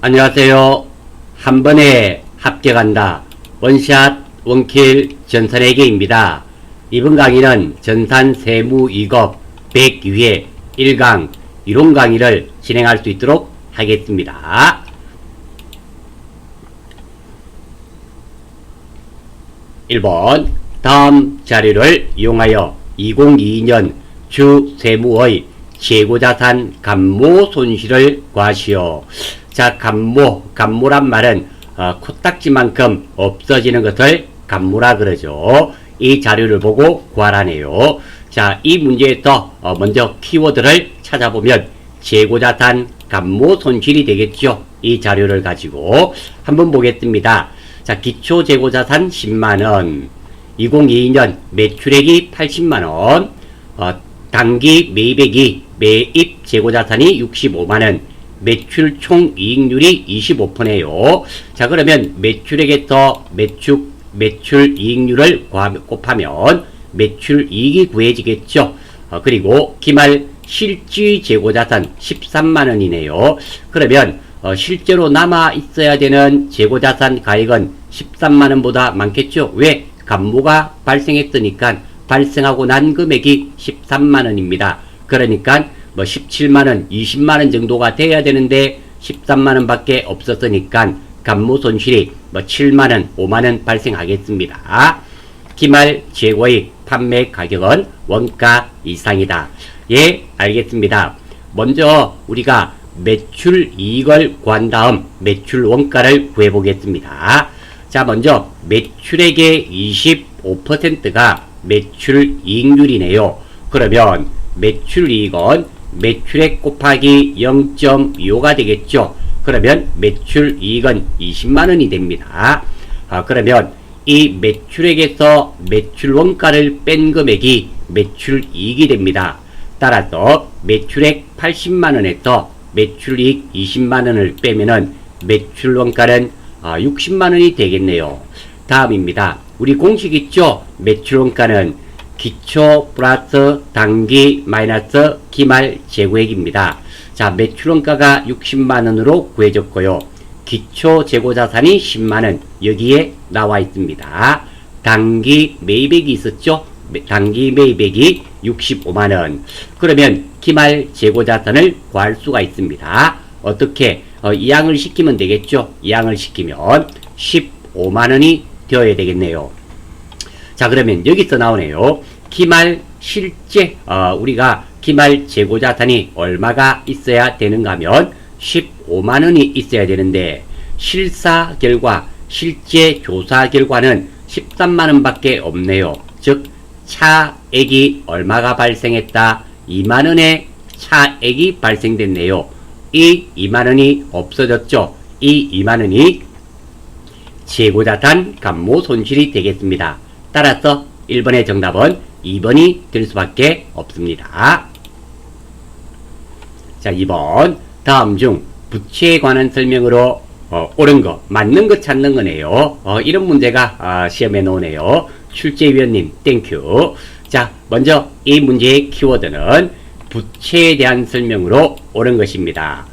안녕하세요. 한 번에 합격한다. 원샷 원킬 전산회계입니다. 이번 강의는 전산 세무 2급 102회 1강 이론 강의를 진행할 수 있도록 하겠습니다. 1번 다음 자료를 이용하여 2022년 주 세무의 재고자산 감모 손실을 구하시오. 자, 감모란 말은 코딱지만큼 없어지는 것을 감모라 그러죠. 이 자료를 보고 구하라네요. 자, 이 문제에서 먼저 키워드를 찾아보면 재고자산 감모 손실이 되겠죠. 이 자료를 가지고 한번 보겠습니다. 자, 기초재고자산 10만원, 2022년 매출액이 80만원, 당기 매입액이 매입 재고자산이 65만원, 매출 총이익률이 25%네요. 자, 그러면 매출액에서 매출 이익률을 곱하면 매출 이익이 구해지겠죠. 그리고 기말 실지 재고자산 13만원이네요. 그러면 실제로 남아 있어야 되는 재고자산 가액은 13만원보다 많겠죠. 왜? 감모가 발생했으니까 발생하고 난 금액이 13만원입니다. 그러니까 17만원, 20만원 정도가 돼야 되는데 13만원 밖에 없었으니까 감모 손실이 7만원, 5만원 발생하겠습니다. 기말 재고의 판매 가격은 원가 이상이다. 예, 알겠습니다. 먼저 우리가 매출 이익을 구한 다음 매출 원가를 구해 보겠습니다. 자, 먼저 매출액의 25%가 매출 이익률이네요. 그러면 매출 이익은 매출액 곱하기 0.25가 되겠죠. 그러면 매출 이익은 20만원이 됩니다. 그러면 이 매출액에서 매출 원가를 뺀 금액이 매출 이익이 됩니다. 따라서 매출액 80만원에서 매출이익 20만원을 빼면은 매출 원가는 60만원이 되겠네요. 다음입니다. 우리 공식 있죠? 매출 원가는 기초 플러스 당기 마이너스 기말 재고액입니다. 자, 매출 원가가 60만원으로 구해졌고요. 기초 재고자산이 10만원 여기에 나와 있습니다. 당기 매입액이 있었죠? 당기 매입액이 65만원. 그러면 기말 재고자산을 구할 수가 있습니다. 어떻게? 이항을 시키면 되겠죠? 이항을 시키면 15만원이 되어야 되겠네요. 자, 그러면 여기서 나오네요. 기말 실제 우리가 기말 재고자산이 얼마가 있어야 되는가 하면 15만원이 있어야 되는데 실사 결과 실제 조사 결과는 13만원 밖에 없네요. 즉 차액이 얼마가 발생했다? 2만원의 차액이 발생됐네요. 이 2만원이 없어졌죠. 이 2만원이 재고자산 감모 손실이 되겠습니다. 따라서 1번의 정답은 2번이 될 수밖에 없습니다. 자, 2번 다음 중 부채에 관한 설명으로 옳은 거, 맞는 거 찾는 거네요. 이런 문제가 시험에 나오네요. 출제위원님 땡큐. 자, 먼저 이 문제의 키워드는 부채에 대한 설명으로 옳은 것입니다.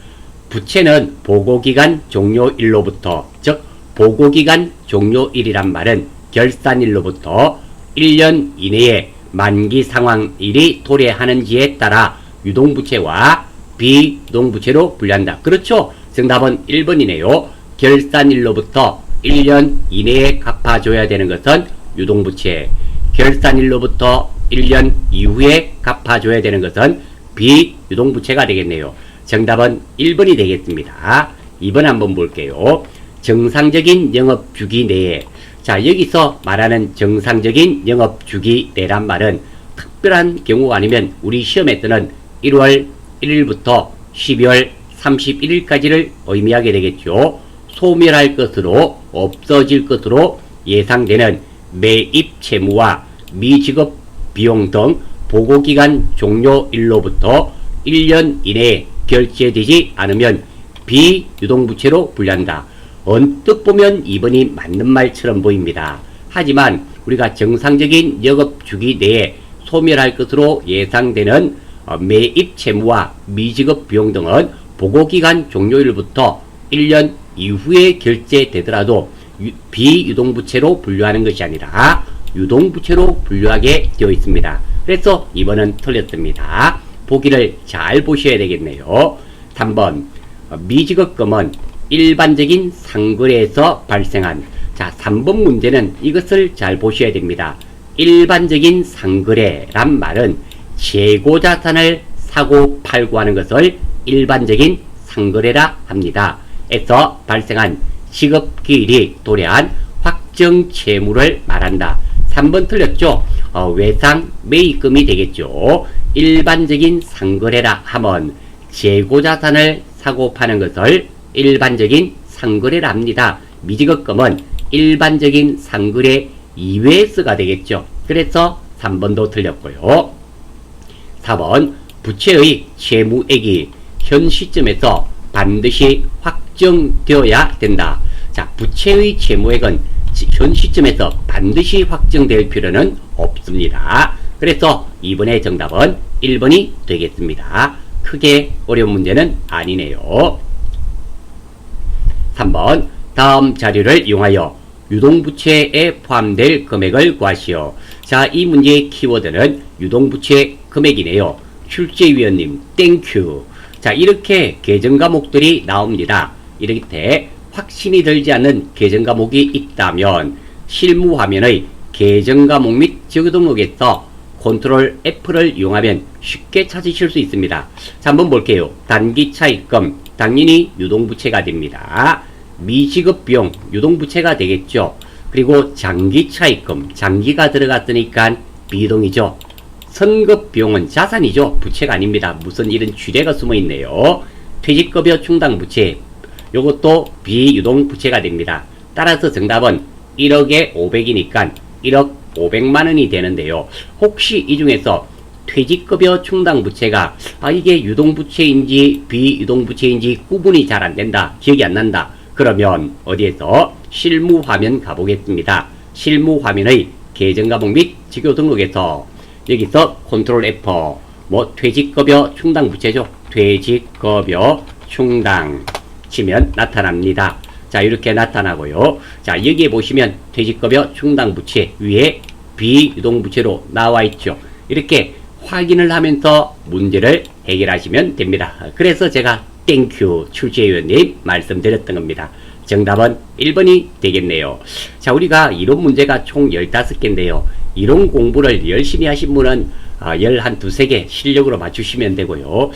부채는 보고기간 종료일로부터, 즉 보고기간 종료일이란 말은 결산일로부터 1년 이내에 만기 상환일이 도래하는지에 따라 유동부채와 비유동부채로 분류한다. 그렇죠? 정답은 1번이네요. 결산일로부터 1년 이내에 갚아줘야 되는 것은 유동부채, 결산일로부터 1년 이후에 갚아줘야 되는 것은 비유동부채가 되겠네요. 정답은 1번이 되겠습니다. 2번 한번 볼게요. 정상적인 영업주기 내에, 자, 여기서 말하는 정상적인 영업주기 내란 말은 특별한 경우 아니면 우리 시험에 뜨는 1월 1일부터 12월 31일까지를 의미하게 되겠죠. 소멸할 것으로, 없어질 것으로 예상되는 매입 채무와 미지급 비용 등 보고기간 종료일로부터 1년 이내에 결제되지 않으면 비유동부채로 분류한다. 언뜻 보면 2번이 맞는 말처럼 보입니다. 하지만 우리가 정상적인 영업주기 내에 소멸할 것으로 예상되는 매입 채무와 미지급 비용 등은 보고기간 종료일부터 1년 이후에 결제되더라도 비유동부채로 분류하는 것이 아니라 유동부채로 분류하게 되어 있습니다. 그래서 2번은 틀렸습니다. 보기를 잘 보셔야 되겠네요. 3번 미지급금은 일반적인 상거래에서 발생한, 자 3번 문제는 이것을 잘 보셔야 됩니다. 일반적인 상거래란 말은 재고자산을 사고 팔고 하는 것을 일반적인 상거래라 합니다. 에서 발생한 지급기일이 도래한 확정 채무를 말한다. 3번 틀렸죠? 외상 매입금이 되겠죠. 일반적인 상거래라 하면 재고자산을 사고 파는 것을 일반적인 상거래라 합니다. 미지급금은 일반적인 상거래 이외에서가 되겠죠. 그래서 3번도 틀렸고요. 4번 부채의 채무액이 현 시점에서 반드시 확정되어야 된다. 자, 부채의 채무액은 현 시점에서 반드시 확정될 필요는 없습니다. 그래서 2번의 정답은 1번이 되겠습니다. 크게 어려운 문제는 아니네요. 3번 다음 자료를 이용하여 유동부채에 포함될 금액을 구하시오. 자, 이 문제의 키워드는 유동부채 금액이네요. 출제위원님 땡큐. 자, 이렇게 계정 과목들이 나옵니다. 이렇게 확신이 들지 않는 계정 과목이 있다면 실무 화면의 계정 과목 및 지역 등록에서 컨트롤 F를 이용하면 쉽게 찾으실 수 있습니다. 자, 한번 볼게요. 단기 차입금 당연히 유동부채가 됩니다. 미지급 비용 유동부채가 되겠죠. 그리고 장기 차입금 장기가 들어갔으니까 비동이죠. 선급 비용은 자산이죠. 부채가 아닙니다. 무슨 이런 주례가 숨어 있네요. 퇴직급여 충당 부채 요것도 비유동 부채가 됩니다. 따라서 정답은 1억에 500이니까 1억 500만원이 되는데요. 혹시 이 중에서 퇴직급여 충당 부채가 이게 유동부채인지 비유동부채인지 구분이 잘 안된다, 기억이 안 난다, 그러면 어디에서 실무 화면 가보겠습니다. 실무 화면의 계정 과목 및 지교 등록에서 여기서 컨트롤 F 뭐 퇴직급여 충당 부채죠. 퇴직급여 충당 치면 나타납니다. 자, 이렇게 나타나고요. 자, 여기에 보시면 퇴직급여 충당 부채 위에 비유동부채로 나와 있죠. 이렇게 확인을 하면서 문제를 해결하시면 됩니다. 그래서 제가 땡큐 출제위원님 말씀드렸던 겁니다. 정답은 1번이 되겠네요. 자, 우리가 이론 문제가 총 15개인데요. 이론 공부를 열심히 하신 분은 12개 실력으로 맞추시면 되고요.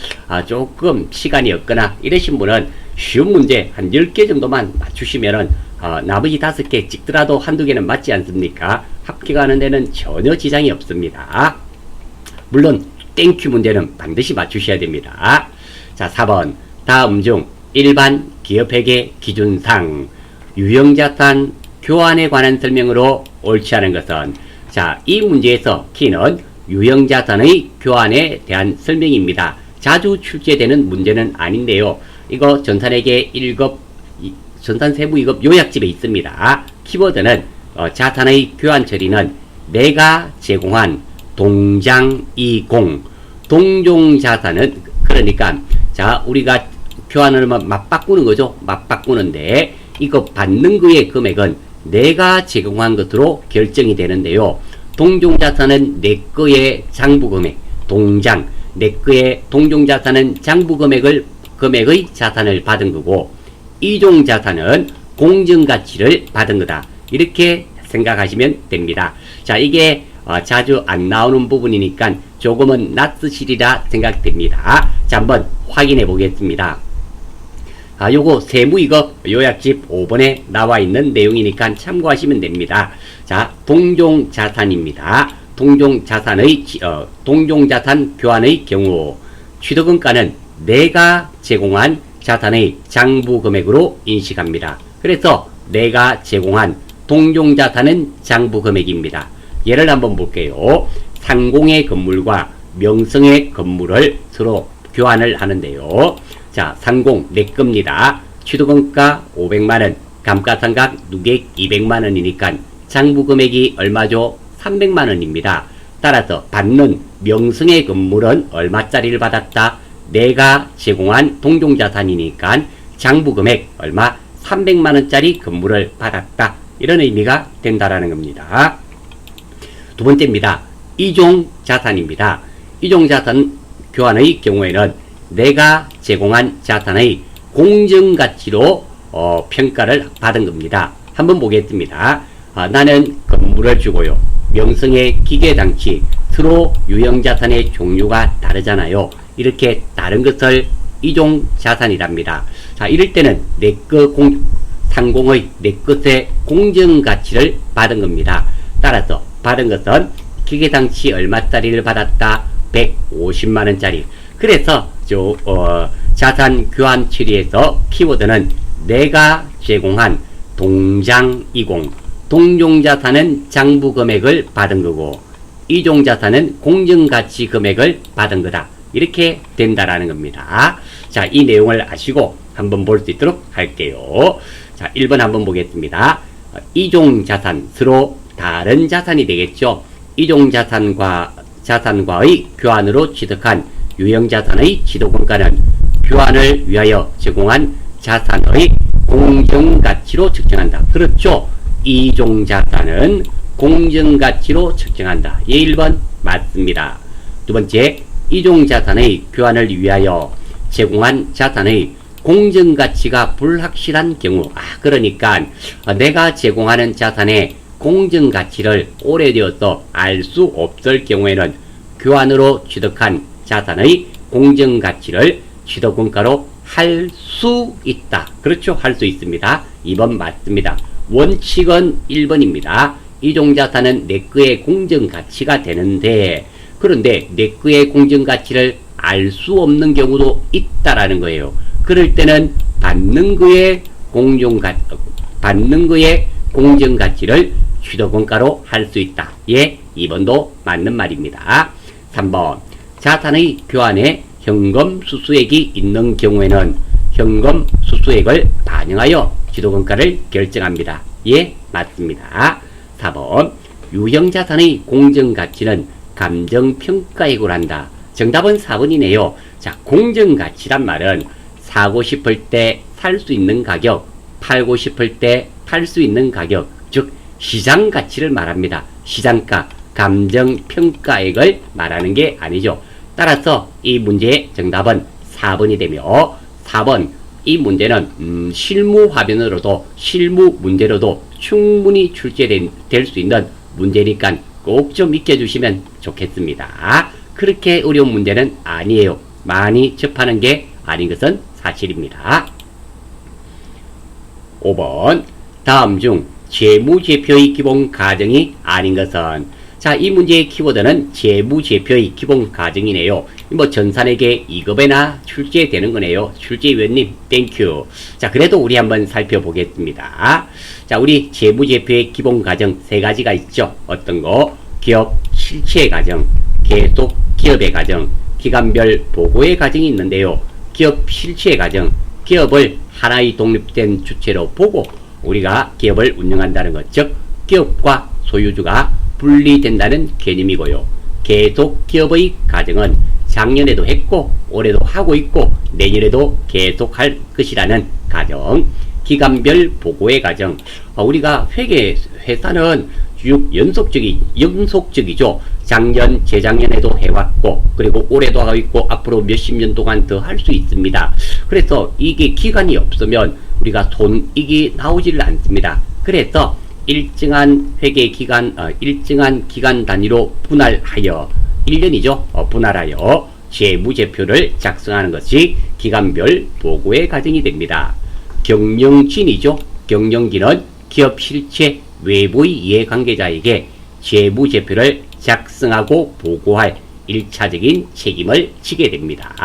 조금 시간이 없거나 이러신 분은 쉬운 문제 한 10개 정도만 맞추시면은 나머지 5개 찍더라도 한두 개는 맞지 않습니까? 합격하는 데는 전혀 지장이 없습니다. 물론 땡큐 문제는 반드시 맞추셔야 됩니다. 자, 4번 다음 중 일반 기업회계 기준상 유형자산 교환에 관한 설명으로 옳지 않은 것은, 자, 이 문제에서 키는 유형자산의 교환에 대한 설명입니다. 자주 출제되는 문제는 아닌데요. 이거 전산회계 1급 전산세부 2급 요약집에 있습니다. 키워드는 자산의 교환 처리는 내가 제공한 동장이공, 동종자산은 그러니까 자, 우리가 교환을 맞바꾸는 거죠. 맞바꾸는데 이거 받는 거의 금액은 내가 제공한 것으로 결정이 되는데요. 동종자산은 내 거의 장부금액, 동장, 내 거의 동종자산은 장부금액의 자산을 받은 거고, 이종자산은 공정가치를 받은 거다. 이렇게 생각하시면 됩니다. 자, 이게 자주 안 나오는 부분이니까 조금은 낯쓰시리라 생각됩니다. 자, 한번 확인해 보겠습니다. 요거 세무이급 요약집 5번에 나와 있는 내용이니까 참고하시면 됩니다. 자, 동종자산입니다. 동종자산 교환의 경우 취득원가는 내가 제공한 자산의 장부금액으로 인식합니다. 그래서 내가 제공한 동종자산은 장부금액입니다. 예를 한번 볼게요. 상공의 건물과 명성의 건물을 서로 교환을 하는데요. 자, 상공 내 겁니다. 취득원가 500만원, 감가상각 누객 200만원이니까 장부금액이 얼마죠? 300만원입니다. 따라서 받는 명성의 건물은 얼마짜리를 받았다? 내가 제공한 동종자산이니까 장부 금액 얼마? 300만원짜리 건물을 받았다. 이런 의미가 된다라는 겁니다. 두 번째입니다. 이종자산입니다. 이종자산 교환의 경우에는 내가 제공한 자산의 공정가치로 평가를 받은 겁니다. 한번 보겠습니다. 나는 건물을 주고요. 명성의 기계장치, 서로 유형자산의 종류가 다르잖아요. 이렇게 다른 것을 이종자산이랍니다. 자, 이럴 때는 상공의 내 것의 공정가치를 받은 겁니다. 따라서 받은 것은 기계장치 얼마짜리를 받았다? 150만원짜리. 그래서 자산 교환 처리에서 키워드는 내가 제공한 동장이공, 동종자산은 장부 금액을 받은 거고 이종자산은 공정가치 금액을 받은 거다. 이렇게 된다라는 겁니다. 자, 이 내용을 아시고 한번 볼 수 있도록 할게요. 자, 1번 한번 보겠습니다. 이종자산, 서로 다른 자산이 되겠죠. 이종자산과의 교환으로 취득한 유형자산의 지도권가는 교환을 위하여 제공한 자산의 공정가치로 측정한다. 그렇죠. 이종자산은 공정가치로 측정한다. 예, 1번 맞습니다. 두 번째, 이종자산의 교환을 위하여 제공한 자산의 공정가치가 불확실한 경우, 그러니까 내가 제공하는 자산의 공정가치를 오래되어서 알 수 없을 경우에는 교환으로 취득한 자산의 공정가치를 취득원가로 할 수 있다. 그렇죠. 할 수 있습니다. 2번 맞습니다. 원칙은 1번입니다. 이종자산은 내 거의 공정가치가 되는데, 그런데 내 거의 공정가치를 알 수 없는 경우도 있다라는 거예요. 그럴 때는 받는 거의 공정가치를 취득원가로 할 수 있다. 예, 2번도 맞는 말입니다. 3번, 자산의 교환에 현금 수수액이 있는 경우에는 현금 수수액을 반영하여 취득원가를 결정합니다. 예, 맞습니다. 4번, 유형자산의 공정가치는 감정평가액으로 한다. 정답은 4번이네요. 자, 공정가치란 말은 사고 싶을 때 살 수 있는 가격, 팔고 싶을 때 팔 수 있는 가격, 즉 시장가치를 말합니다. 시장가, 감정평가액을 말하는 게 아니죠. 따라서 이 문제의 정답은 4번이 되며, 4번, 이 문제는 실무 화면으로도, 실무 문제로도 충분히 출제될 수 있는 문제니까 꼭 좀 익혀주시면 좋겠습니다. 그렇게 어려운 문제는 아니에요. 많이 접하는 게 아닌 것은 사실입니다. 5번, 다음 중 재무제표의 기본 가정이 아닌 것은? 자, 이 문제의 키워드는 재무제표의 기본 가정이네요. 뭐 전산에게 2급에나 출제되는 거네요. 출제위원님 땡큐. 자, 그래도 우리 한번 살펴보겠습니다. 자, 우리 재무제표의 기본 가정 3가지가 있죠. 어떤 거? 기업 실체 가정, 계속 기업의 가정, 기간별 보고의 가정이 있는데요. 기업 실체 가정, 기업을 하나의 독립된 주체로 보고 우리가 기업을 운영한다는 것, 즉 기업과 소유주가 분리된다는 개념이고요. 계속 기업의 가정은 작년에도 했고 올해도 하고 있고 내년에도 계속할 것이라는 가정. 기간별 보고의 가정, 우리가 회사는 쭉 연속적이죠. 작년, 재작년에도 해왔고, 그리고 올해도 하고 있고, 앞으로 몇십 년 동안 더 할 수 있습니다. 그래서 이게 기간이 없으면 우리가 손익이 나오지를 않습니다. 그래서 일정한 회계 기간, 일정한 기간 단위로 분할하여, 1년이죠. 분할하여 재무제표를 작성하는 것이 기간별 보고의 과정이 됩니다. 경영진이죠. 경영진은 기업 실체 외부의 이해관계자에게 재무제표를 작성하고 보고할 1차적인 책임을 지게 됩니다.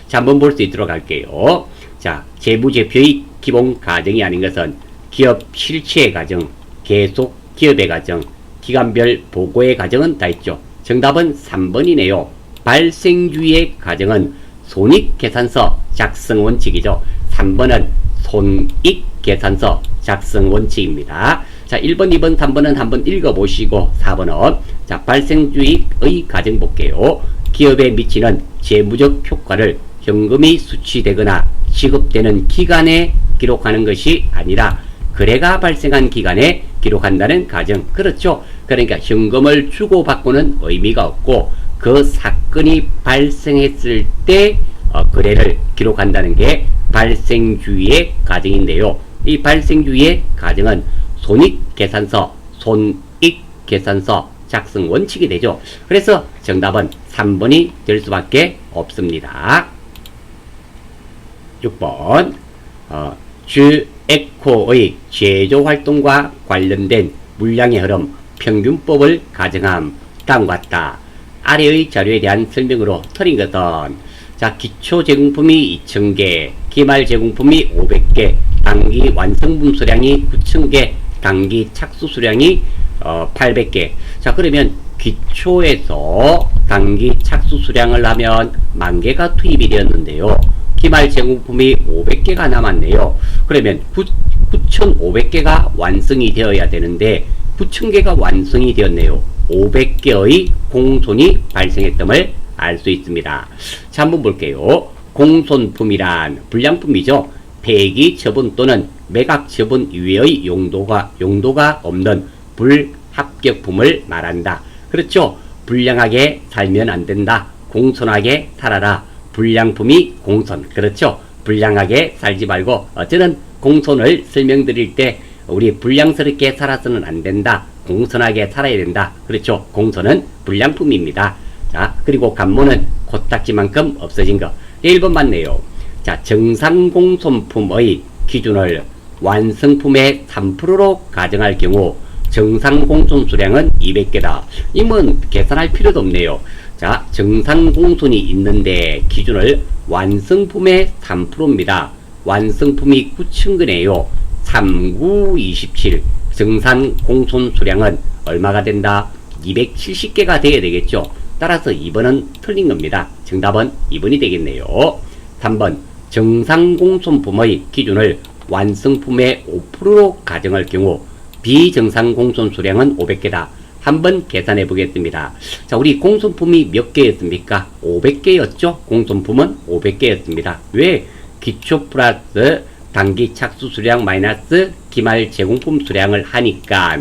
자, 한번 볼 수 있도록 할게요. 자, 재무제표의 기본 가정이 아닌 것은 기업 실체의 가정, 계속 기업의 가정, 기간별 보고의 가정은 다 있죠. 정답은 3번이네요. 발생주의의 가정은 손익계산서 작성 원칙이죠. 3번은 손익계산서 작성 원칙입니다. 자, 1번, 2번, 3번은 한번 읽어보시고 4번은 자, 발생주의의 가정 볼게요. 기업에 미치는 재무적 효과를 현금이 수취되거나 지급되는 기간에 기록하는 것이 아니라 거래가 발생한 기간에 기록한다는 가정. 그렇죠. 그러니까 현금을 주고받고는 의미가 없고 그 사건이 발생했을 때 거래를 기록한다는 게 발생주의의 가정인데요. 이 발생주의의 가정은 손익계산서, 손익계산서 작성 원칙이 되죠. 그래서 정답은 3번이 될 수밖에 없습니다. 6번 주에코의 제조활동과 관련된 물량의 흐름 평균법을 가정함. 다음과 같다. 아래의 자료에 대한 설명으로 틀린 것은 자, 기초 제공품이 2000개, 기말 제공품이 500개, 단기 완성품 수량이 9000개, 단기 착수 수량이 800개. 자, 그러면 기초에서 단기 착수 수량을 하면 10,000개가 투입이 되었는데요. 기말 제공품이 500개가 남았네요. 그러면 9,500개가 완성이 되어야 되는데 9,000개가 완성이 되었네요. 500개의 공손이 발생했음을 알 수 있습니다. 자, 한번 볼게요. 공손품이란 불량품이죠. 폐기 처분 또는 매각 처분 이외의 용도가 없는 불합격품을 말한다. 그렇죠. 불량하게 살면 안 된다. 공손하게 살아라. 불량품이 공손. 그렇죠. 불량하게 살지 말고 저는 공손을 설명드릴 때 우리 불량스럽게 살아서는 안 된다. 공손하게 살아야 된다. 그렇죠. 공손은 불량품입니다. 자, 그리고 간모는 코딱지만큼 없어진 거. 1번 맞네요. 자, 정상공손품의 기준을 완성품의 3%로 가정할 경우 정상공손 수량은 200개다. 이건 계산할 필요도 없네요. 자, 정상공손이 있는데 기준을 완성품의 3%입니다. 완성품이 9,000개네요. 3927 정상공손 수량은 얼마가 된다? 270개가 되어야 되겠죠. 따라서 2번은 틀린 겁니다. 정답은 2번이 되겠네요. 3번 정상공손품의 기준을 완성품의 5%로 가정할 경우 비정상공손 수량은 500개다. 한번 계산해 보겠습니다. 자, 우리 공손품이 몇 개였습니까? 500개였죠? 공손품은 500개였습니다. 왜? 기초 플러스 단기 착수 수량 마이너스 기말 제공품 수량을 하니까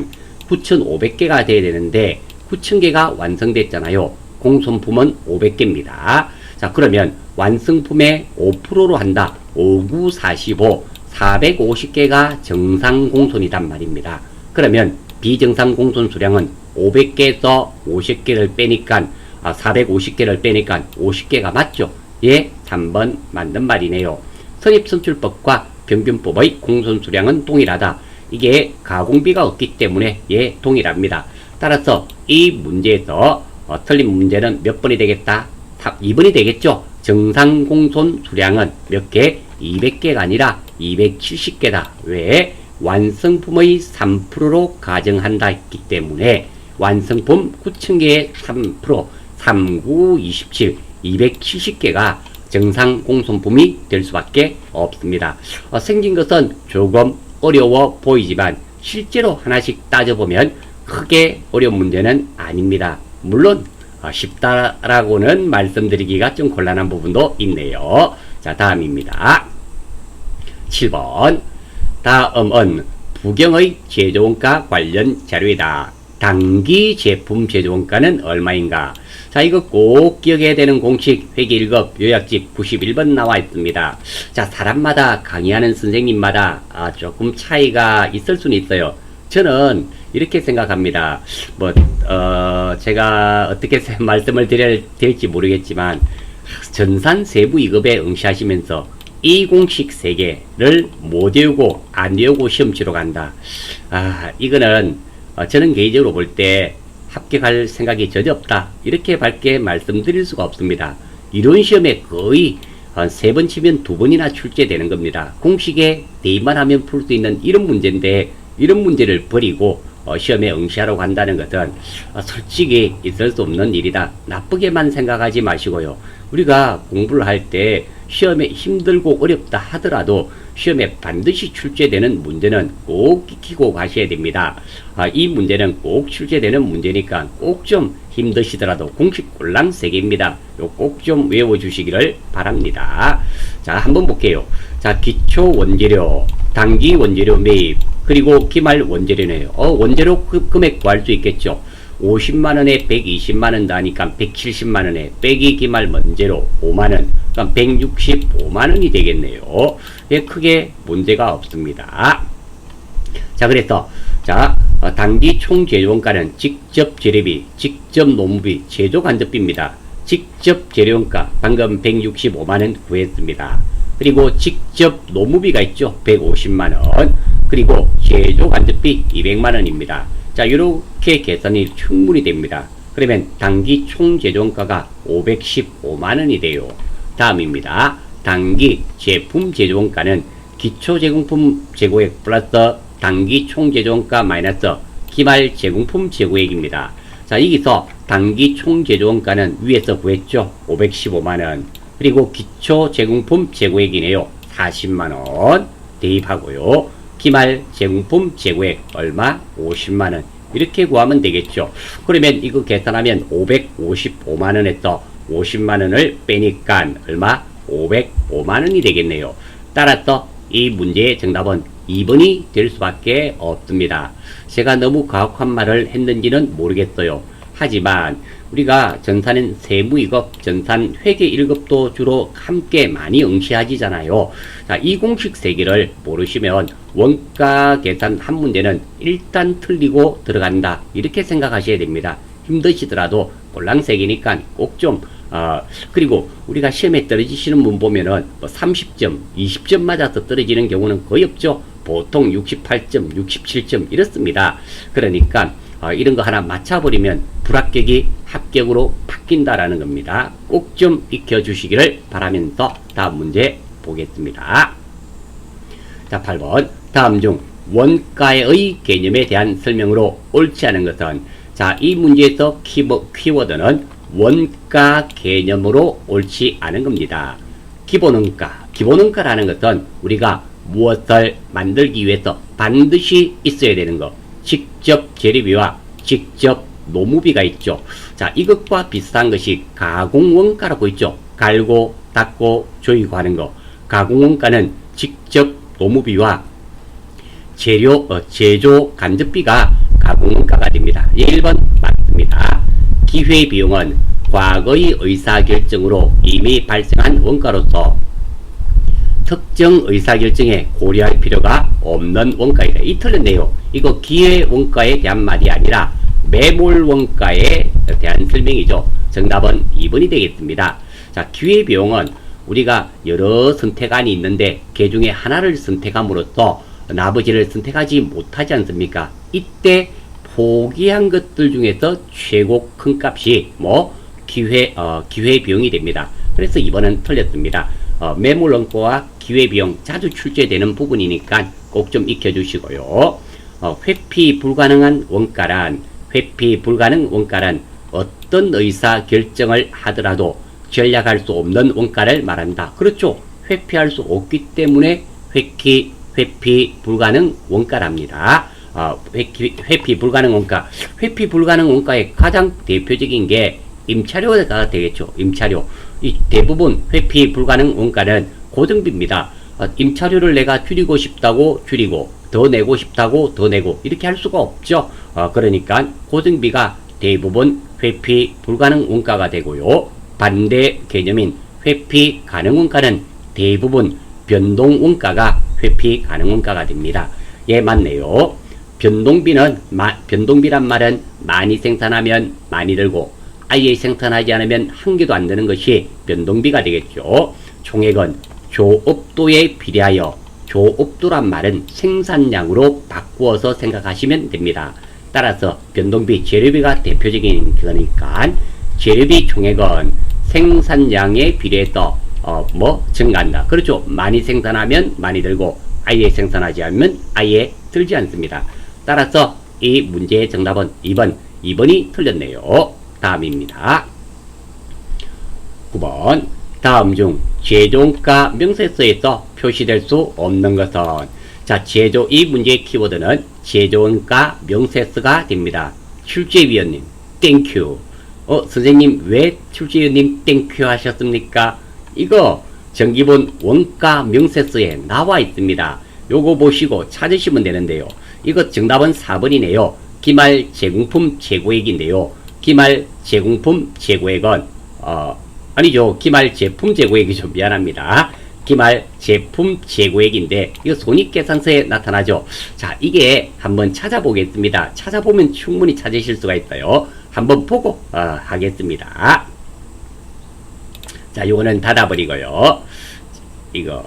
9,500개가 돼야 되는데 9,000개가 완성됐잖아요. 공손품은 500개입니다. 자, 그러면 완성품의 5%로 한다. 5945 450개가 정상 공손이란 말입니다. 그러면 비정상 공손 수량은 500개에서 50개를 빼니까 450개를 빼니까 50개가 맞죠? 예, 3번 맞는 말이네요. 선입선출법과 평균법의 공손 수량은 동일하다. 이게 가공비가 없기 때문에 예, 동일합니다. 따라서 이 문제에서 틀린 문제는 몇 번이 되겠다? 2번이 되겠죠? 정상 공손 수량은 몇 개? 200개가 아니라 270개다. 왜? 완성품의 3%로 가정한다 했기 때문에 완성품 9,000개의 3%, 3927, 270개가 정상 공손품이 될 수밖에 없습니다. 생긴 것은 조금 어려워 보이지만 실제로 하나씩 따져보면 크게 어려운 문제는 아닙니다. 물론 쉽다라고는 말씀드리기가 좀 곤란한 부분도 있네요. 자, 다음입니다. 7번 다음은 부경의 제조원가 관련 자료이다. 단기 제품 제조원가는 얼마인가? 자, 이거 꼭 기억해야 되는 공식 회계 1급 요약집 91번 나와 있습니다. 자, 사람마다 강의하는 선생님마다 조금 차이가 있을 수는 있어요. 저는 이렇게 생각합니다. 제가 어떻게 말씀을 드려야 될지 모르겠지만 전산 세부 2급에 응시하시면서 이 공식 3개를 못 외우고 안 외우고 시험 치러 간다. 이거는 저는 개인적으로 볼 때 합격할 생각이 전혀 없다. 이렇게 밝게 말씀드릴 수가 없습니다. 이론 시험에 거의 3번 치면 2번이나 출제되는 겁니다. 공식에 대입만 하면 풀 수 있는 이런 문제인데 이런 문제를 버리고 시험에 응시하려고 한다는 것은 솔직히 있을 수 없는 일이다. 나쁘게만 생각하지 마시고요. 우리가 공부를 할 때 시험에 힘들고 어렵다 하더라도 시험에 반드시 출제되는 문제는 꼭 익히고 가셔야 됩니다. 이 문제는 꼭 출제되는 문제니까 꼭 좀 힘드시더라도 공식 꼴랑 3개입니다. 꼭 좀 외워주시기를 바랍니다. 자, 한번 볼게요. 자, 기초 원재료, 단기 원재료 매입, 그리고 기말 원재료네요. 원재료 금액 구할 수 있겠죠. 50만원에 120만원 나니까 170만원에 빼기 기말 원재료 5만원, 그러니까 165만원이 되겠네요. 예, 크게 문제가 없습니다. 자, 그래서 자, 단기 총 재료원가는 직접 재료비, 직접 노무비, 제조 간접비입니다. 직접 재료원가 방금 165만원 구했습니다. 그리고 직접 노무비가 있죠. 150만원. 그리고 제조 간접비 200만원입니다. 자, 이렇게 계산이 충분히 됩니다. 그러면 단기 총 재료원가가 515만원이 돼요. 다음입니다. 단기 제품 재료원가는 기초 제공품 재고액 플러스 단기 총 재료원가 마이너스 기말 제공품 재고액입니다. 자, 여기서 단기 총 재료원가는 위에서 구했죠. 515만원. 그리고 기초 제공품 재고액이네요. 40만원 대입하고요. 기말 제공품 재고액 얼마? 50만원. 이렇게 구하면 되겠죠. 그러면 이거 계산하면 555만원에서 50만원을 빼니까 얼마? 505만원이 되겠네요. 따라서 이 문제의 정답은 2번이 될 수밖에 없습니다. 제가 너무 가혹한 말을 했는지는 모르겠어요. 하지만 우리가 전산은 세무이급, 전산 회계 1급도 주로 함께 많이 응시하지잖아요. 자, 이 공식 3개를 모르시면 원가 계산 한 문제는 일단 틀리고 들어간다. 이렇게 생각하셔야 됩니다. 힘드시더라도 꼴랑 3개니까 꼭 좀 그리고 우리가 시험에 떨어지시는 분 보면은 뭐 30점, 20점 맞아서 떨어지는 경우는 거의 없죠. 보통 68점, 67점 이렇습니다. 그러니까 이런 거 하나 맞춰버리면 불합격이 합격으로 바뀐다라는 겁니다. 꼭 좀 익혀주시기를 바라면서 다음 문제 보겠습니다. 자, 8번. 다음 중 원가의 개념에 대한 설명으로 옳지 않은 것은, 자, 이 문제에서 키워드는 원가 개념으로 옳지 않은 겁니다. 기본원가. 기본원가라는 것은 우리가 무엇을 만들기 위해서 반드시 있어야 되는 것. 직접 재료비와 직접 노무비가 있죠. 자, 이것과 비슷한 것이 가공원가라고 있죠. 갈고, 닦고, 조이고 하는 거. 가공원가는 직접 노무비와 제조 간접비가 가공원가가 됩니다. 1번 맞습니다. 기회비용은 과거의 의사결정으로 이미 발생한 원가로서 특정 의사결정에 고려할 필요가 없는 원가이다. 이 틀렸네요. 이거 기회원가에 대한 말이 아니라 매몰원가에 대한 설명이죠. 정답은 2번이 되겠습니다. 자, 기회비용은 우리가 여러 선택안이 있는데 그 중에 하나를 선택함으로써 나머지를 선택하지 못하지 않습니까? 이때 포기한 것들 중에서 최고 큰 값이 기회비용이 됩니다. 그래서 2번은 틀렸습니다. 매몰원가와 기회비용 자주 출제되는 부분이니까 꼭 좀 익혀주시고요. 회피 불가능 원가란 어떤 의사 결정을 하더라도 전략할 수 없는 원가를 말한다. 그렇죠. 회피할 수 없기 때문에 회피 불가능 원가랍니다. 회피 불가능 원가. 회피 불가능 원가의 가장 대표적인 게 임차료가 되겠죠. 임차료. 이 대부분 회피 불가능 원가는 고정비입니다. 임차료를 내가 줄이고 싶다고 줄이고, 더 내고 싶다고 더 내고, 이렇게 할 수가 없죠. 그러니까 고정비가 대부분 회피 불가능 원가가 되고요. 반대 개념인 회피 가능 원가는 대부분 변동 원가가 회피 가능 원가가 됩니다. 예, 맞네요. 변동비란 말은 많이 생산하면 많이 들고, 아예 생산하지 않으면 한 개도 안 되는 것이 변동비가 되겠죠. 총액은 조업도에 비례하여, 조업도란 말은 생산량으로 바꾸어서 생각하시면 됩니다. 따라서 변동비, 재료비가 대표적인 거니까 재료비 총액은 생산량에 비례해서 증가한다. 그렇죠. 많이 생산하면 많이 들고, 아예 생산하지 않으면 아예 들지 않습니다. 따라서 이 문제의 정답은 2번이 틀렸네요. 다음입니다. 9번. 다음 중 제조원가 명세서에서 표시될 수 없는 것은 자, 이 문제의 키워드는 제조원가 명세서가 됩니다. 출제위원님 땡큐. 선생님 왜 출제위원님 땡큐 하셨습니까? 이거 정기본 원가 명세서에 나와 있습니다. 요거 보시고 찾으시면 되는데요. 이거 정답은 4번이네요. 기말 제공품 재고액인데요. 기말 제공품 재고액은 아니죠. 기말 제품 재고액이죠. 미안합니다. 기말 제품 재고액인데 이거 손익계산서에 나타나죠. 자, 이게 한번 찾아보겠습니다. 찾아보면 충분히 찾으실 수가 있어요. 한번 보고 하겠습니다. 자, 요거는 닫아버리고요. 이거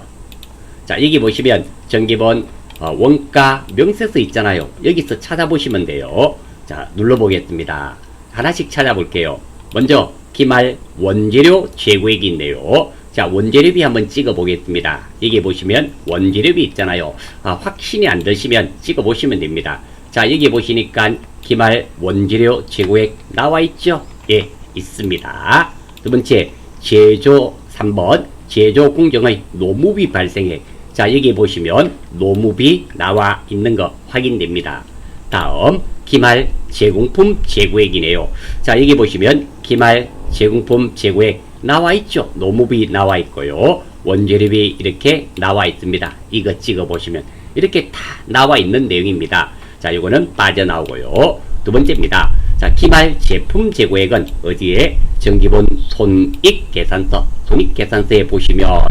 자, 여기 보시면 정기본 원가 명세서 있잖아요. 여기서 찾아보시면 돼요. 자, 눌러보겠습니다. 하나씩 찾아볼게요. 먼저 기말 원재료 재고액인데요. 자, 원재료비 한번 찍어 보겠습니다. 여기 보시면 원재료비 있잖아요. 확신이 안 드시면 찍어 보시면 됩니다. 자, 여기 보시니까 기말 원재료 재고액 나와 있죠? 예, 있습니다. 두 번째 제조 3번 제조 공정의 노무비 발생액. 자, 여기 보시면 노무비 나와 있는 거 확인됩니다. 다음 기말 제공품 재고액이네요. 자, 여기 보시면 기말 제공품 재고액 나와 있죠. 노무비 나와 있고요. 원재료비 이렇게 나와 있습니다. 이거 찍어 보시면 이렇게 다 나와 있는 내용입니다. 자, 이거는 빠져나오고요. 두 번째입니다. 자, 기말 제품 재고액은 어디에? 정기본 손익계산서. 손익계산서에 보시면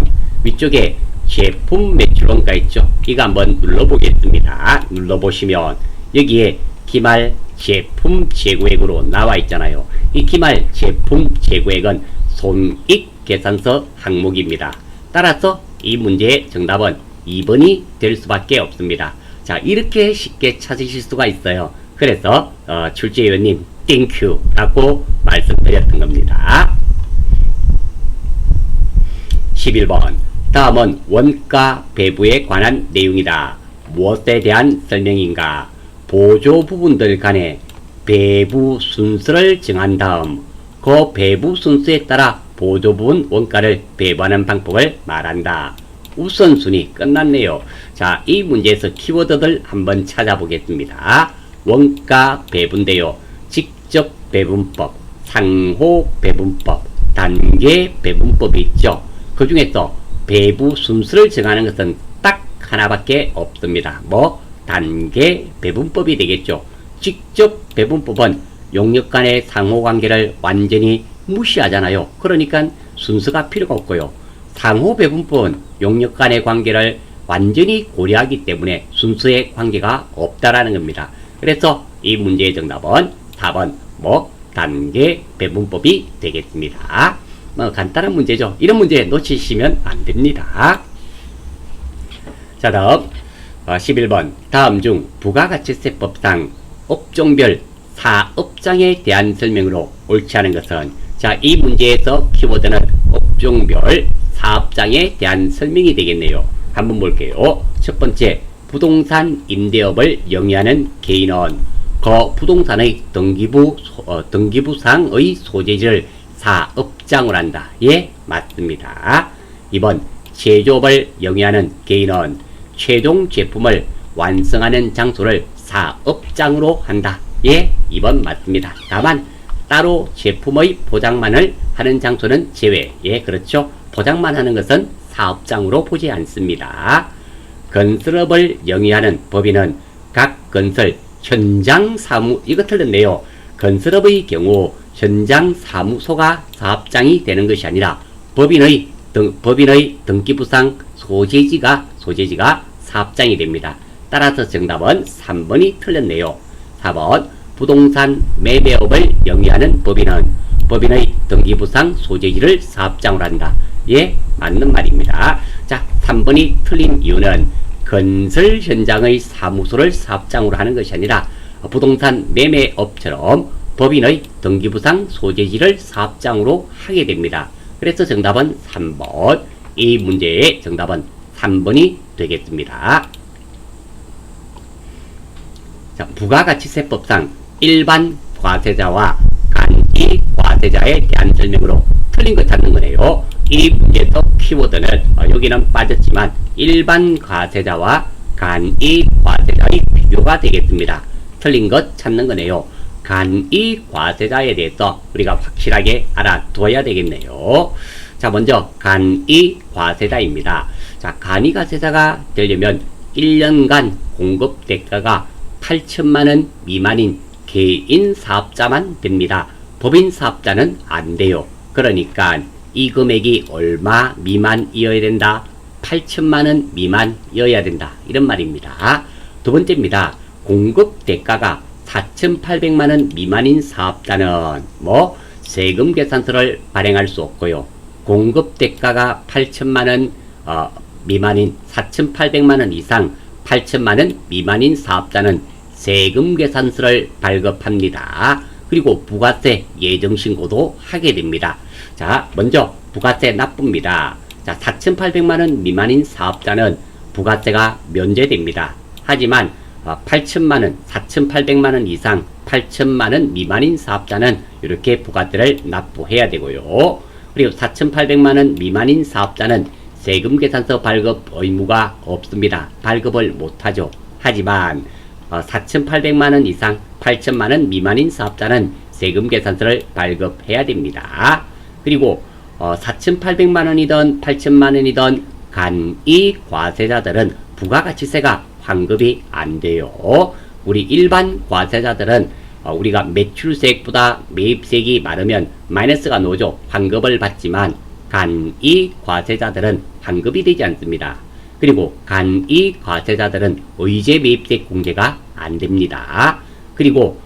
위쪽에 제품 매출원가 있죠. 이거 한번 눌러보겠습니다. 눌러보시면 여기에 기말 제품 재고액으로 나와 있잖아요. 이 기말 제품 재고액은 손익계산서 항목입니다. 따라서 이 문제의 정답은 2번이 될 수밖에 없습니다. 자, 이렇게 쉽게 찾으실 수가 있어요. 그래서 출제위원님 땡큐 라고 말씀드렸던 겁니다. 11번 다음은 원가 배부에 관한 내용이다. 무엇에 대한 설명인가? 보조 부분들 간의 배부 순서를 정한 다음 그 배부 순서에 따라 보조 부분 원가를 배부하는 방법을 말한다. 우선순위 끝났네요. 자, 이 문제에서 키워드들 한번 찾아보겠습니다. 원가 배분인데요. 직접 배분법, 상호 배분법, 단계 배분법이 있죠. 그 중에서 배부 순서를 정하는 것은 딱 하나밖에 없습니다. 단계 배분법이 되겠죠. 직접 배분법은 용역 간의 상호관계를 완전히 무시하잖아요. 그러니까 순서가 필요가 없고요. 상호 배분법은 용역 간의 관계를 완전히 고려하기 때문에 순서의 관계가 없다라는 겁니다. 그래서 이 문제의 정답은 4번 단계 배분법이 되겠습니다. 간단한 문제죠. 이런 문제 놓치시면 안 됩니다. 자, 다음 11번 다음 중 부가가치세법상 업종별 사업장에 대한 설명으로 옳지 않은 것은 자, 이 문제에서 키워드는 업종별 사업장에 대한 설명이 되겠네요. 한번 볼게요. 첫 번째, 부동산 임대업을 영위하는 개인은 그 부동산의 등기부상의 소재지를 사업장으로 한다. 예, 맞습니다. 2번, 제조업을 영위하는 개인은 최종 제품을 완성하는 장소를 사업장으로 한다. 예, 2번 맞습니다. 다만 따로 제품의 포장만을 하는 장소는 제외. 예, 그렇죠. 포장만 하는 것은 사업장으로 보지 않습니다. 건설업을 영위하는 법인은 각 건설 현장 사무, 이거 틀렸네요. 건설업의 경우 현장 사무소가 사업장이 되는 것이 아니라 법인의 등기부상 소재지가 사업장이 됩니다. 따라서 정답은 3번이 틀렸네요. 4번 부동산 매매업을 영위하는 법인은 법인의 등기부상 소재지를 사업장으로 한다. 예, 맞는 말입니다. 자, 3번이 틀린 이유는 건설 현장의 사무소를 사업장으로 하는 것이 아니라 부동산 매매업처럼 법인의 등기부상 소재지를 사업장으로 하게 됩니다. 그래서 정답은 3번. 이 문제의 정답은 3번이 되겠습니다. 자, 부가가치세법상 일반 과세자와 간이 과세자에 대한 설명으로 틀린 거 찾는 거네요. 이 문제도 키워드는 여기는 빠졌지만 일반 과세자와 간이 과세자의 비교가 되겠습니다. 틀린 것 찾는 거네요. 간이 과세자에 대해서 우리가 확실하게 알아두어야 되겠네요. 자, 먼저 간이 과세자입니다. 자, 간이 과세자가 되려면 1년간 공급 대가가 8천만원 미만인 개인 사업자만 됩니다. 법인 사업자는 안 돼요. 그러니까 이 금액이 얼마 미만이어야 된다? 8천만원 미만이어야 된다. 이런 말입니다. 두 번째입니다. 공급 대가가 4,800만원 미만인 사업자는 세금 계산서를 발행할 수 없고요. 공급 대가가 8천만원 미만인 4,800만원 이상 8천만원 미만인 사업자는 세금 계산서를 발급합니다. 그리고 부가세 예정신고도 하게 됩니다. 자, 먼저 부가세 납부입니다. 자, 4,800만원 미만인 사업자는 부가세가 면제됩니다. 하지만 8천만원, 4,800만원 이상 8천만원 미만인 사업자는 이렇게 부가세를 납부해야 되고요. 그리고 4,800만원 미만인 사업자는 세금 계산서 발급 의무가 없습니다. 발급을 못하죠. 하지만 4,800만원 이상 8천만원 미만인 사업자는 세금 계산서를 발급해야 됩니다. 그리고 4,800만원이든 8천만원이든 간이 과세자들은 부가가치세가 환급이 안 돼요. 우리 일반 과세자들은 우리가 매출세액보다 매입세액이 많으면 마이너스가 나오죠. 환급을 받지만 간이 과세자들은 환급이 되지 않습니다. 그리고 간이 과세자들은 의제 매입세액 공제가 안 됩니다. 그리고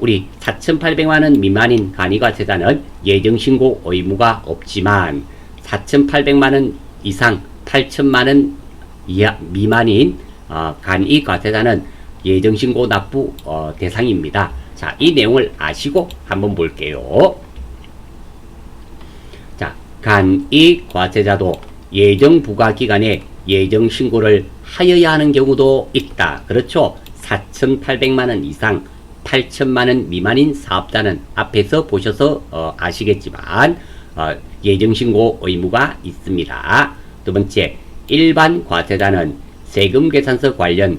우리 4,800만원 미만인 간이 과세자는 예정신고 의무가 없지만 4,800만원 이상 8천만원 이하 미만인 간이 과세자는 예정신고 납부 대상입니다. 자, 이 내용을 아시고 한번 볼게요. 자, 간이 과세자도 예정 부과 기간에 예정 신고를 하여야 하는 경우도 있다. 그렇죠? 4,800만원 이상 8천만원 미만인 사업자는 앞에서 보셔서 아시겠지만 예정 신고 의무가 있습니다. 두 번째, 일반 과세자는 세금 계산서 관련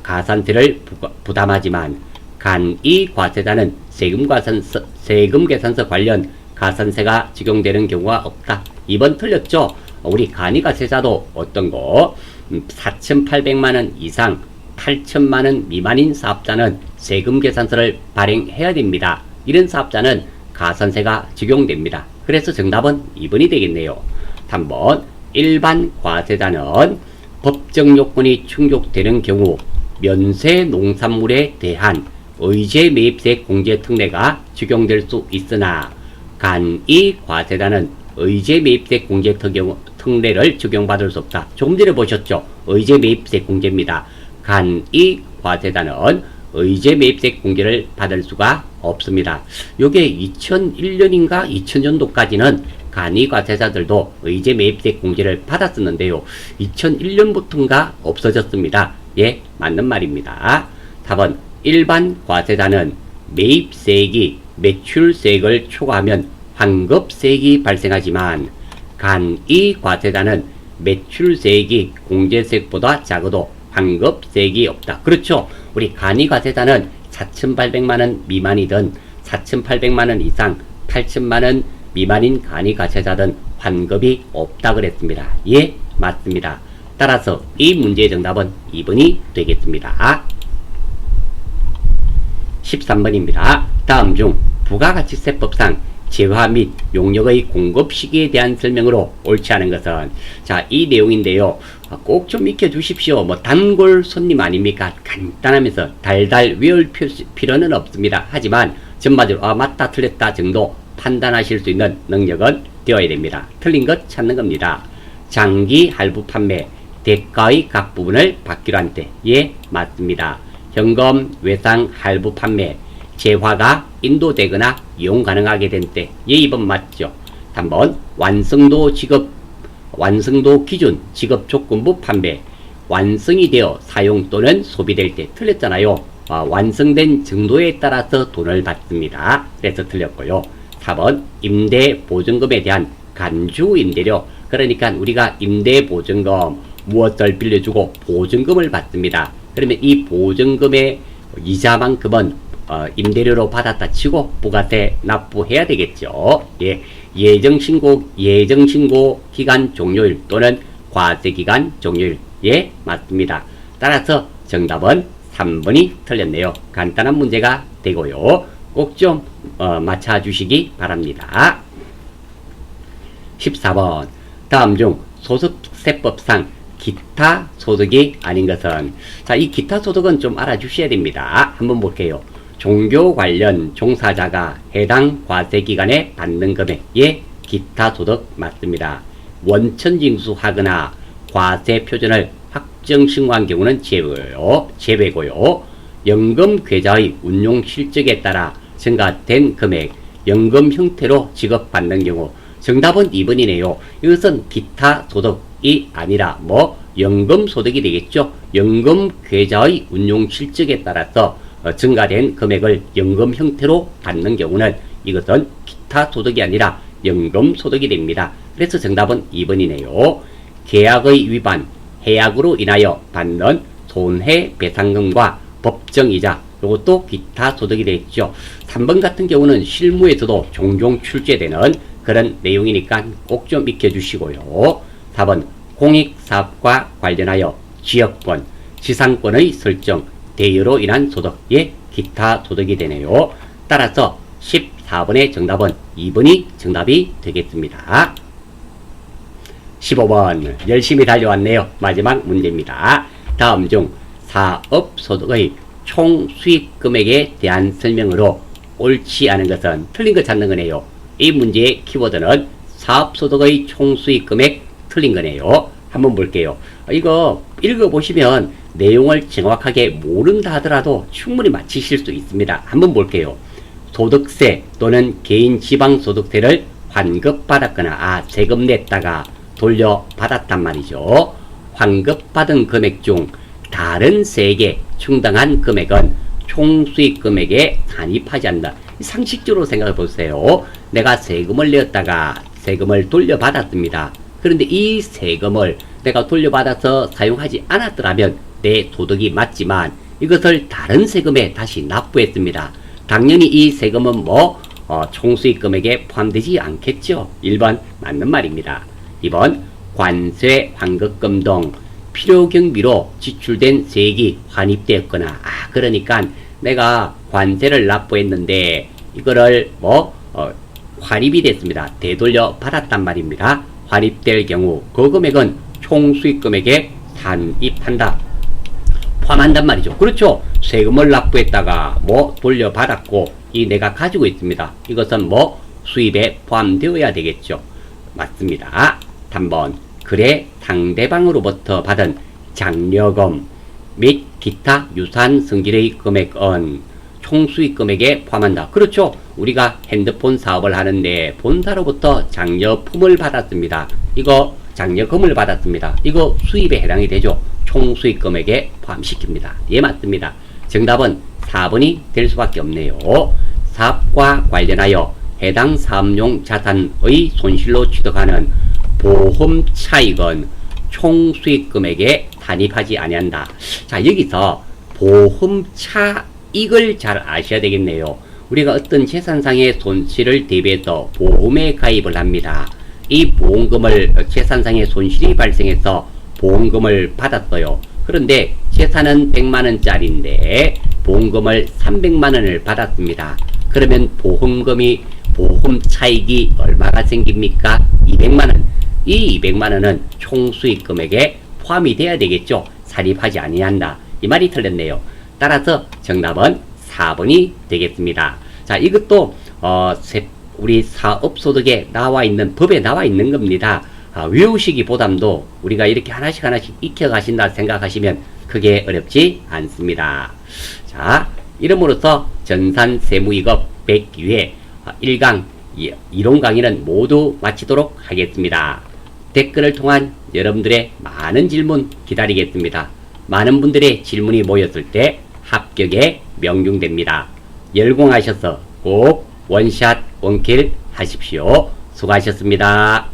가산세를 부담하지만 간이 과세자는 세금 계산서 관련 가산세가 적용되는 경우가 없다. 2번 틀렸죠? 우리 간이 과세자도 어떤 거 4,800만원 이상 8천만원 미만인 사업자는 세금 계산서를 발행해야 됩니다. 이런 사업자는 가산세가 적용됩니다. 그래서 정답은 2번이 되겠네요. 3번, 일반 과세자는 법정 요건이 충족되는 경우 면세 농산물에 대한 의제 매입세 공제 특례가 적용될 수 있으나 간이 과세자는 의제 매입세 공제 특례를 적용받을 수 없다. 조금 전에 보셨죠? 의제 매입세 공제입니다. 간이 과세자는 의제 매입세 공제를 받을 수가 없습니다. 요게 2001년인가 2000년도까지는 간이 과세자들도 의제 매입세 공제를 받았었는데요. 2001년부터인가 없어졌습니다. 예, 맞는 말입니다. 4번, 일반 과세자는 매입세액이 매출세액을 초과하면 환급세액이 발생하지만 간이 과세자는 매출세액이 공제세액보다 작아도 환급세액이 없다. 그렇죠? 우리 간이 과세자는 4,800만원 미만이든 4,800만원 이상 8천만원 미만인 간이 과세자든 환급이 없다 그랬습니다. 예, 맞습니다. 따라서 이 문제의 정답은 2번이 되겠습니다. 13번입니다. 다음 중 부가가치세법상 재화 및 용역의 공급 시기에 대한 설명으로 옳지 않은 것은, 자, 이 내용인데요. 꼭 좀 익혀주십시오. 단골 손님 아닙니까? 간단하면서 달달 외울 필요는 없습니다. 하지만 전반적으로 맞다 틀렸다 정도 판단하실 수 있는 능력은 되어야 됩니다. 틀린 것 찾는 겁니다. 장기 할부 판매, 대가의 각 부분을 받기로 한 때. 예, 맞습니다. 현금, 외상, 할부 판매, 재화가 인도되거나 이용 가능하게 된 때. 예, 2번 맞죠? 3번, 완성도 기준 지급 조건부 판매, 완성이 되어 사용 또는 소비될 때. 틀렸잖아요. 완성된 정도에 따라서 돈을 받습니다. 그래서 틀렸고요. 4번, 임대 보증금에 대한 간주 임대료. 그러니까 우리가 임대보증금 무엇을 빌려주고 보증금을 받습니다. 그러면 이 보증금의 이자만큼은 임대료로 받았다 치고 부가세 납부해야 되겠죠. 예, 예정신고 기간 종료일 또는 과세기간 종료일. 예, 맞습니다. 따라서 정답은 3번이 틀렸네요. 간단한 문제가 되고요. 꼭 좀 맞춰주시기 바랍니다. 14번 다음 중 소득세법상 기타 소득이 아닌 것은, 자, 이 기타 소득은 좀 알아주셔야 됩니다. 한번 볼게요. 종교 관련 종사자가 해당 과세기간에 받는 금액에 기타 소득 맞습니다. 원천징수하거나 과세 표준을 확정 신고한 경우는 제외고요. 연금 계좌의 운용 실적에 따라 증가된 금액, 연금 형태로 지급받는 경우, 정답은 2번이네요. 이것은 기타 소득이 아니라 연금 소득이 되겠죠. 연금 계좌의 운용 실적에 따라서 증가된 금액을 연금 형태로 받는 경우는 이것은 기타 소득이 아니라 연금 소득이 됩니다. 그래서 정답은 2번이네요. 계약의 위반, 해약으로 인하여 받는 손해배상금과 법정이자, 이것도 기타 소득이 되겠죠. 3번 같은 경우는 실무에서도 종종 출제되는 그런 내용이니까 꼭 좀 익혀주시고요. 4번 공익사업과 관련하여 지역권, 지상권의 설정, 대여로 인한 소득이 기타 소득이 되네요. 따라서 14번의 정답은 2번이 정답이 되겠습니다. 15번 열심히 달려왔네요. 마지막 문제입니다. 다음 중 사업소득의 총 수익 금액에 대한 설명으로 옳지 않은 것은, 틀린 거 찾는 거네요. 이 문제의 키워드는 사업소득의 총 수익 금액, 틀린 거네요. 한번 볼게요. 이거 읽어보시면 내용을 정확하게 모른다 하더라도 충분히 맞히실 수 있습니다. 한번 볼게요. 소득세 또는 개인 지방소득세를 환급받았거나 세금 냈다가 돌려받았단 말이죠. 환급받은 금액 중 다른 세액에 충당한 금액은 총수익 금액에 산입하지 않는다. 상식적으로 생각해 보세요. 내가 세금을 내었다가 세금을 돌려받았습니다. 그런데 이 세금을 내가 돌려받아서 사용하지 않았더라면 내 소득이 맞지만 이것을 다른 세금에 다시 납부했습니다. 당연히 이 세금은 총수익 금액에 포함되지 않겠죠. 1번 맞는 말입니다. 2번 관세, 환급금 등 필요 경비로 지출된 세액이 환입되었거나, 그러니까 내가 관세를 납부했는데 이거를 환입이 됐습니다. 되돌려 받았단 말입니다. 환입될 경우 그 금액은 총수익 금액에 산입한다, 포함한단 말이죠. 그렇죠. 세금을 납부했다가 돌려받았고 이 내가 가지고 있습니다. 이것은 수입에 포함되어야 되겠죠. 맞습니다. 3번 그래 상대방으로부터 받은 장려금 및 기타 유산 승질의 금액은 총수익 금액에 포함한다. 그렇죠. 우리가 핸드폰 사업을 하는데 본사로부터 장려품을 받았습니다. 이거 장려금을 받았습니다. 이거 수입에 해당이 되죠. 총수익 금액에 포함시킵니다. 예, 맞습니다. 정답은 4번이 될 수밖에 없네요. 사업과 관련하여 해당 사업용 자산의 손실로 취득하는 보험 차익은 총수익 금액에 산입하지 아니한다. 자, 여기서 보험 차익을 잘 아셔야 되겠네요. 우리가 어떤 재산상의 손실을 대비해서 보험에 가입을 합니다. 이 보험금을, 재산상의 손실이 발생해서 보험금을 받았어요. 그런데 재산은 100만원짜리인데 보험금을 300만원을 받았습니다. 그러면 보험 차익이 얼마가 생깁니까? 200만원. 이 200만원은 총수익 금액에 포함이 돼야 되겠죠. 산입하지 아니한다. 이 말이 틀렸네요. 따라서 정답은 4번이 되겠습니다. 자, 이것도 우리 사업소득에 나와 있는, 법에 나와 있는 겁니다. 외우시기 보담도 우리가 이렇게 하나씩 익혀가신다 생각하시면 크게 어렵지 않습니다. 자, 이름으로써 전산세무이급 100기회 1강 이론 강의는 모두 마치도록 하겠습니다. 댓글을 통한 여러분들의 많은 질문 기다리겠습니다. 많은 분들의 질문이 모였을 때 합격에 명중됩니다. 열공하셔서 꼭 원샷 원킬 하십시오. 수고하셨습니다.